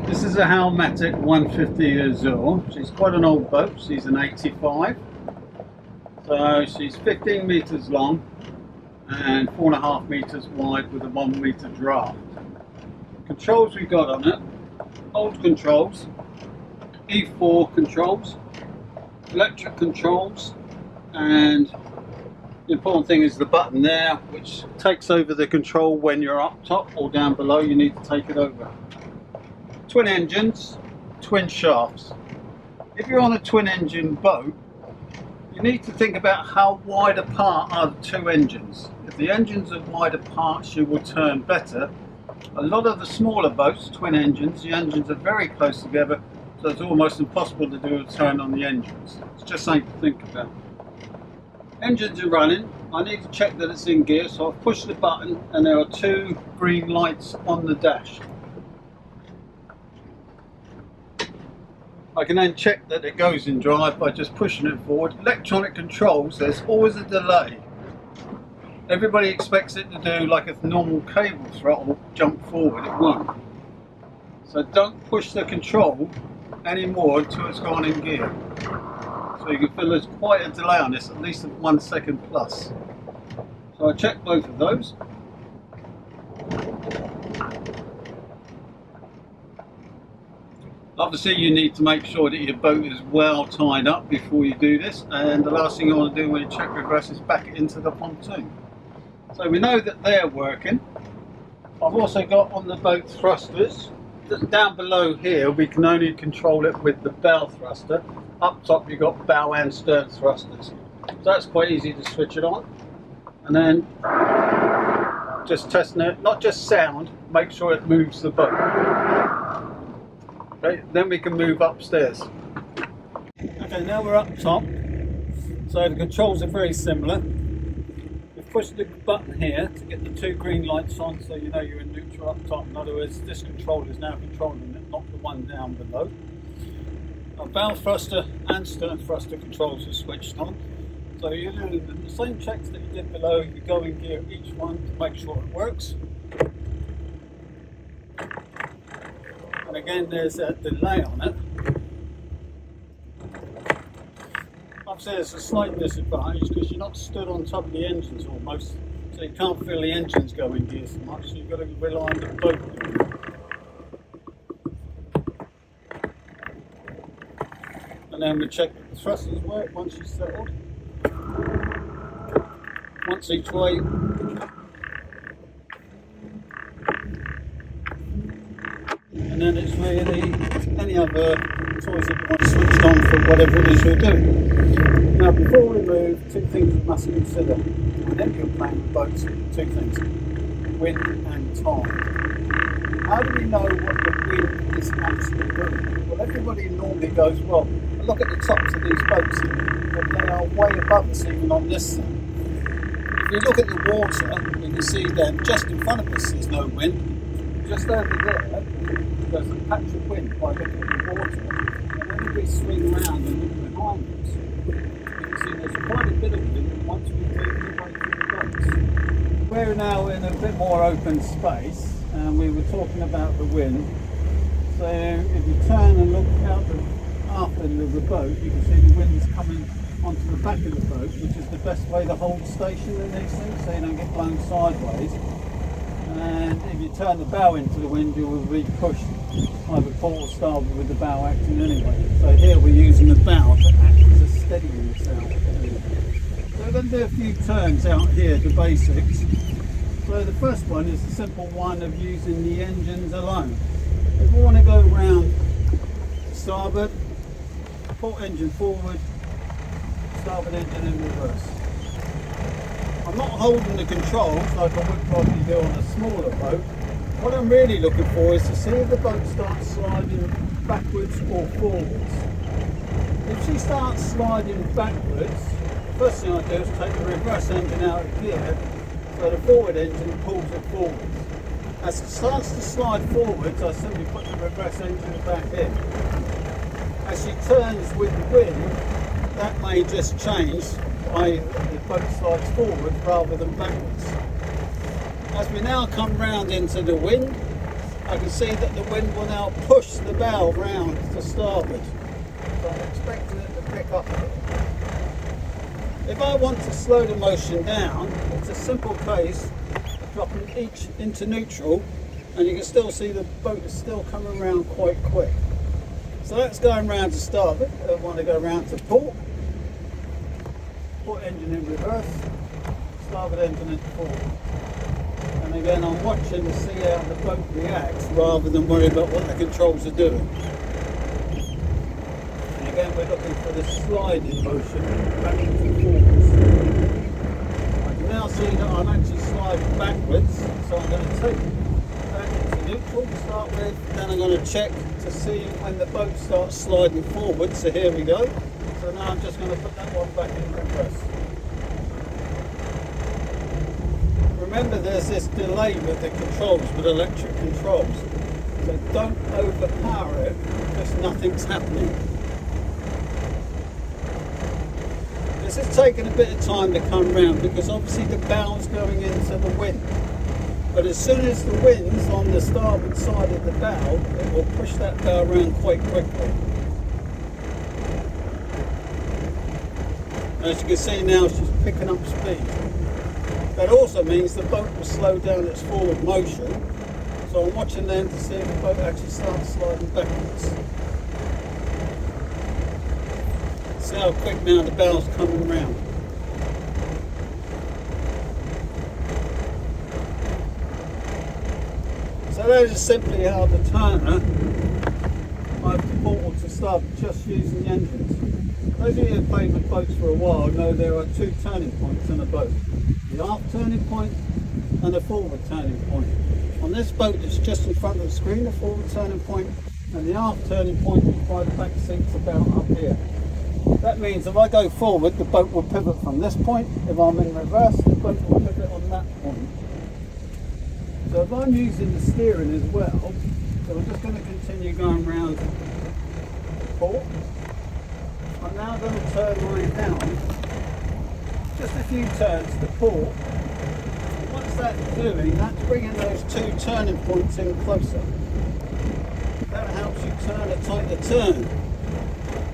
This is a Halmatic 150 Azure. She's quite an old boat. She's an 85. So she's 15 meters long and 4.5 meters wide with a 1 meter draft. Controls we got on it: old controls, E4 controls, electric controls, and the important thing is the button there, which takes over the control when you're up top or down below. You need to take it over. Twin engines, twin shafts. If you're on a twin engine boat, you need to think about how wide apart are the two engines. If the engines are wide apart, she will turn better. A lot of the smaller boats, twin engines, the engines are very close together, so it's almost impossible to do a turn on the engines. It's just something to think about. Engines are running. I need to check that it's in gear, so I've pushed the button and there are two green lights on the dash. I can then check that it goes in drive by just pushing it forward. Electronic controls, there's always a delay. Everybody expects it to do like a normal cable throttle, jump forward. It won't. So don't push the control anymore until it's gone in gear. So you can feel there's quite a delay on this, at least 1 second plus. So I checked both of those. Obviously you need to make sure that your boat is well tied up before you do this, and the last thing you want to do when you check reverse is back it into the pontoon. So we know that they're working. I've also got on the boat thrusters. Down below here we can only control it with the bow thruster. Up top you've got bow and stern thrusters. So that's quite easy to switch it on. And then just testing it, not just sound, make sure it moves the boat. Okay, then we can move upstairs. Okay, now we're up top. So the controls are very similar. We've pushed the button here to get the two green lights on, so you know you're in neutral up top. In other words, this control is now controlling it, not the one down below. Our bow thruster and stern thruster controls are switched on. So you're doing the same checks that you did below. You go in gear each one to make sure it works. And again, there's a delay on it. Obviously, there's a slight disadvantage because you're not stood on top of the engines almost, so you can't feel the engines go in gear so much. So you've got to rely on the boat. And then we check that the thrusters work once you're settled. Once each way. And then it's really any other toys that you want switched on for whatever it is you're doing. Now before we move, two things you must consider. Whenever you're playing with boats, two things: wind and tide. How do we know what the wind is actually doing? Well, everybody normally goes, well, look at the tops of these boats, but they are way above us even on this side. If you look at the water, you can see that just in front of us there's no wind. Just over there, there's a patch of wind by looking at the water, and when we swing around and look behind us, you can see there's quite a bit of wind once we move away from the boats. We're now in a bit more open space, and we were talking about the wind. So if you turn and look out the aft end of the boat, you can see the wind's coming onto the back of the boat, which is the best way to hold station in these things, so you don't get blown sideways. And if you turn the bow into the wind, you will be pushed either port or starboard with the bow acting anyway. So here we're using the bow to act as a steadying sail. So we're going to do a few turns out here, the basics. So the first one is the simple one of using the engines alone. If we want to go round starboard, port engine forward, starboard engine in reverse. I'm not holding the controls like I would probably do on a smaller boat. What I'm really looking for is to see if the boat starts sliding backwards or forwards. If she starts sliding backwards, the first thing I do is take the reverse engine out of gear, so the forward engine pulls it forwards. As it starts to slide forwards, I simply put the reverse engine back in. As she turns with the wind, that may just change by the boat slides forward rather than backwards. As we now come round into the wind, I can see that the wind will now push the bow round to starboard. So I'm expecting it to pick up a bit. If I want to slow the motion down, it's a simple case of dropping each into neutral, and you can still see the boat is still coming around quite quick. So that's going round to starboard. I want to go round to port. Port engine in reverse, starboard engine into forward. And again, I'm watching to see how the boat reacts rather than worry about what the controls are doing. And again, we're looking for the sliding motion backwards and forwards. I can now see that I'm actually sliding backwards, so I'm going to take that into neutral to start with. Then I'm going to check to see when the boat starts sliding forward. So here we go. So now I'm just going to put that one back in reverse. Remember, there's this delay with the controls, with electric controls. So don't overpower it because nothing's happening. This is taking a bit of time to come round because obviously the bow's going into the wind. But as soon as the wind's on the starboard side of the bow, it will push that bow around quite quickly. As you can see now, she's picking up speed. That also means the boat will slow down its forward motion. So I'm watching then to see if the boat actually starts sliding backwards. See how quick now the bow's coming round. So that is simply how the turner I've ported to start just using the engines. Those of you who have played with boats for a while know there are two turning points in a boat. The aft turning point and the forward turning point. On this boat it's just in front of the screen, the forward turning point, and the aft turning point is by the back seats about up here. That means if I go forward, the boat will pivot from this point. If I'm in reverse, the boat will pivot on that point. So if I'm using the steering as well, so we're just going to continue going round port. I'm now going to turn my helm just a few turns to port. What's that doing? That's bringing those two turning points in closer. That helps you turn a tighter turn.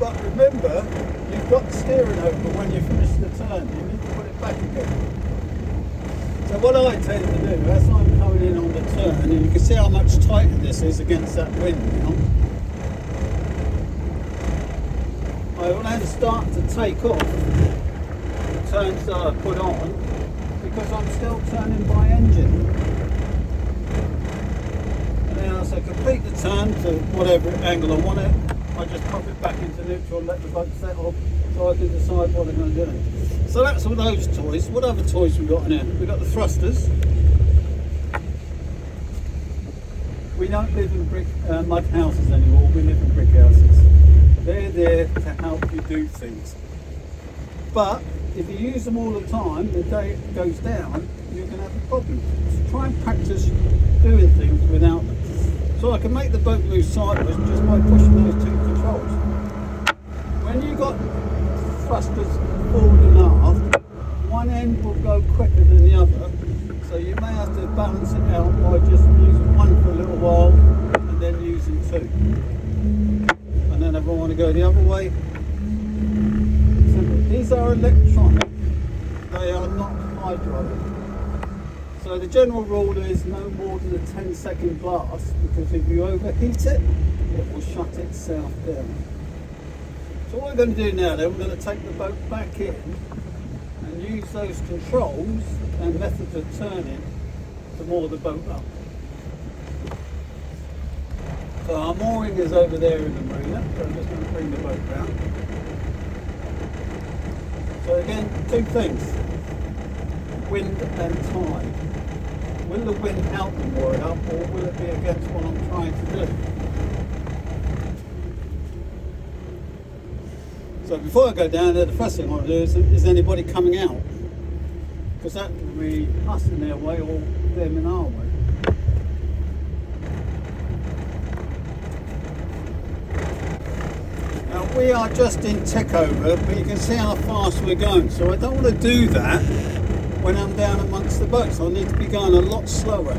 But remember, you've got the steering over when you finish the turn. You need to put it back again. So what I tend to do, as I'm coming in on the turn, and you can see how much tighter this is against that wind now, I will then start to take off the turns that I put on because I'm still turning by engine. And then as I complete the turn to whatever angle I want it, I just pop it back into neutral and let the boat settle so I can decide what I'm going to do. So that's all those toys. What other toys we got in here? We got the thrusters. We don't live in mud houses anymore, we live in brick houses. They're there to help you do things. But if you use them all the time, the day it goes down, you're going to have a problem. So try and practice doing things without them. So I can make the boat move sideways just by pushing those two controls. When you've got thrusters forward and aft, one end will go quicker than the other. So you may have to balance it out by just using one for a little while and then using two. And then if I want to go the other way, simple. These are electronic, they are not hydraulic. So the general rule is no more than a 10-second blast, because if you overheat it, it will shut itself down. So what we're going to do now then, we're going to take the boat back in and use those controls and methods of turning to moor the boat up. So our mooring is over there in the marina, so I'm just going to bring the boat round. So again, two things, wind and tide. Will the wind help me moor it up, or will it be against what I'm trying to do? So before I go down there, the first thing I want to do is anybody coming out? Because that will be us in their way or them in our way. Now we are just in tickover, but you can see how fast we're going. So I don't want to do that when I'm down amongst the boats. I need to be going a lot slower.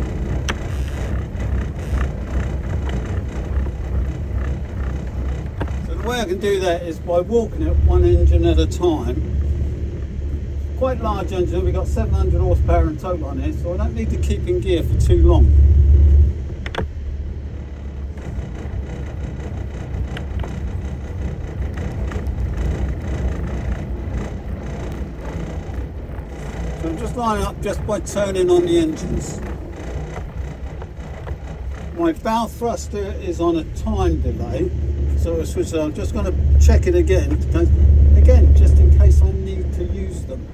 The way I can do that is by walking it one engine at a time. Quite large engine, we've got 700 horsepower in total on here, so I don't need to keep in gear for too long. So I'm just lining up just by turning on the engines. My bow thruster is on a time delay, so I'm just going to check it again, just in case I need to use them.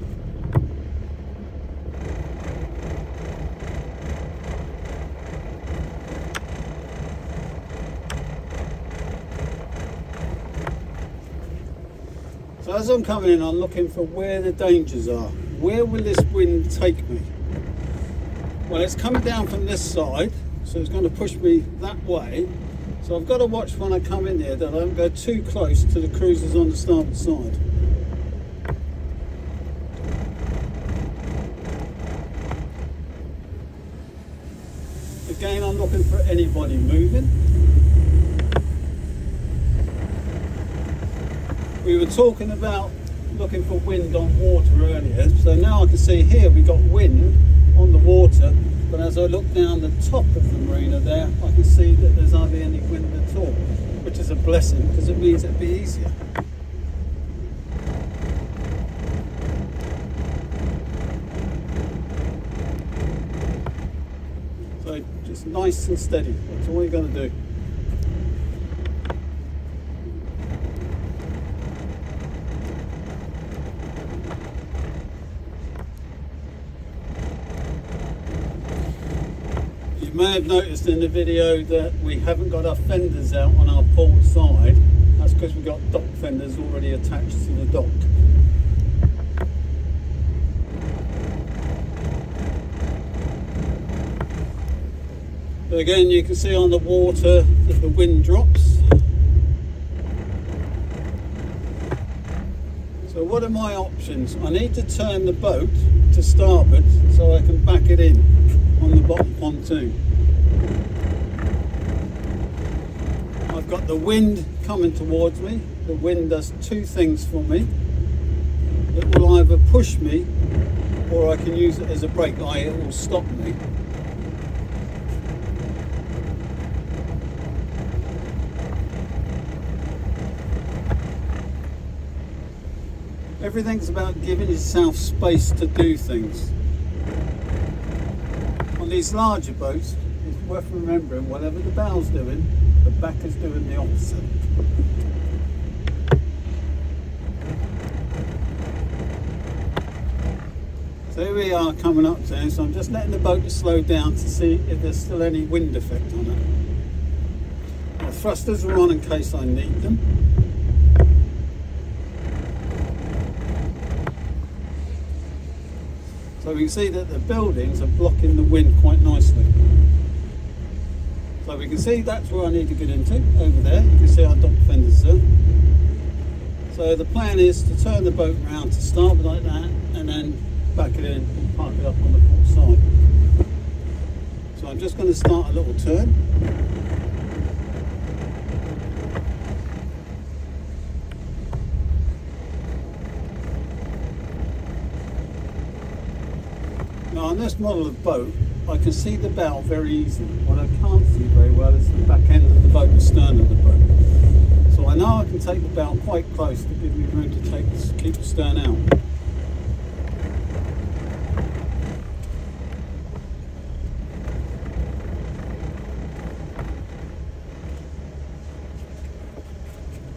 So as I'm coming in, I'm looking for where the dangers are. Where will this wind take me? Well, it's coming down from this side, so it's going to push me that way. So I've got to watch when I come in here that I don't go too close to the cruisers on the starboard side. Again, I'm looking for anybody moving. We were talking about looking for wind on water earlier, so now I can see here we've got wind on the water, but as I look down the top of the marina there, I can see that there's hardly any wind at all, which is a blessing because it means it'll be easier. So just nice and steady, that's all you're going to do. You may have noticed in the video that we haven't got our fenders out on our port side. That's because we've got dock fenders already attached to the dock. But again, you can see on the water that the wind drops. So what are my options? I need to turn the boat to starboard so I can back it in on the bottom pontoon. I've got the wind coming towards me. The wind does two things for me. It will either push me or I can use it as a brake, i.e. it will stop me. Everything's about giving yourself space to do things. On these larger boats, it's worth remembering whatever the bow's doing, the back is doing the opposite. So here we are coming up to it, so I'm just letting the boat slow down to see if there's still any wind effect on it. The thrusters are on in case I need them. So we can see that the buildings are blocking the wind quite nicely. So we can see that's where I need to get into, over there. You can see our dock fenders there. So the plan is to turn the boat around to starboard like that and then back it in and park it up on the port side. So I'm just going to start a little turn. Now on this model of boat, I can see the bow very easily. What I can't see very well is the back end of the boat, the stern of the boat. So I know I can take the bow quite close to give me room to keep the stern out.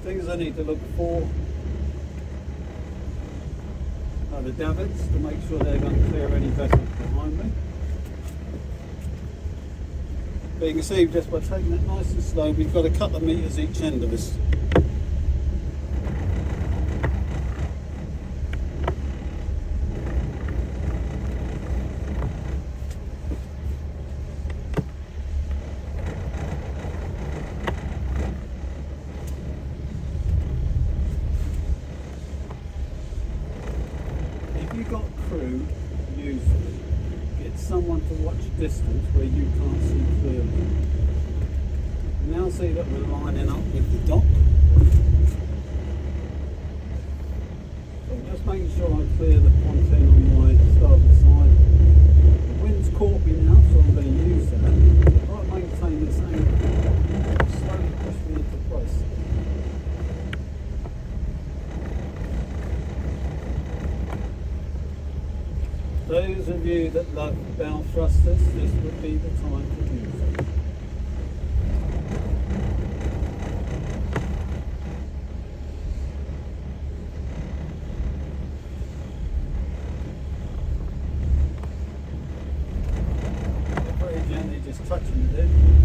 Things I need to look for are the davits to make sure they're going to clear any vessels behind me. But you can see just by taking it nice and slow, we've got a couple of metres each end of us. If you've got crew, use it. Get someone to watch distance where you can't see clearly. Now see that we're lining up with the dock. I'm just making sure I clear the pontoon on my starboard side. The wind's caught me now, so I'm going to use that. If I maintain this angle, slowly push me into place. Those of you that love bow thrusters, this would be the time to use them. Very gently just touching it in.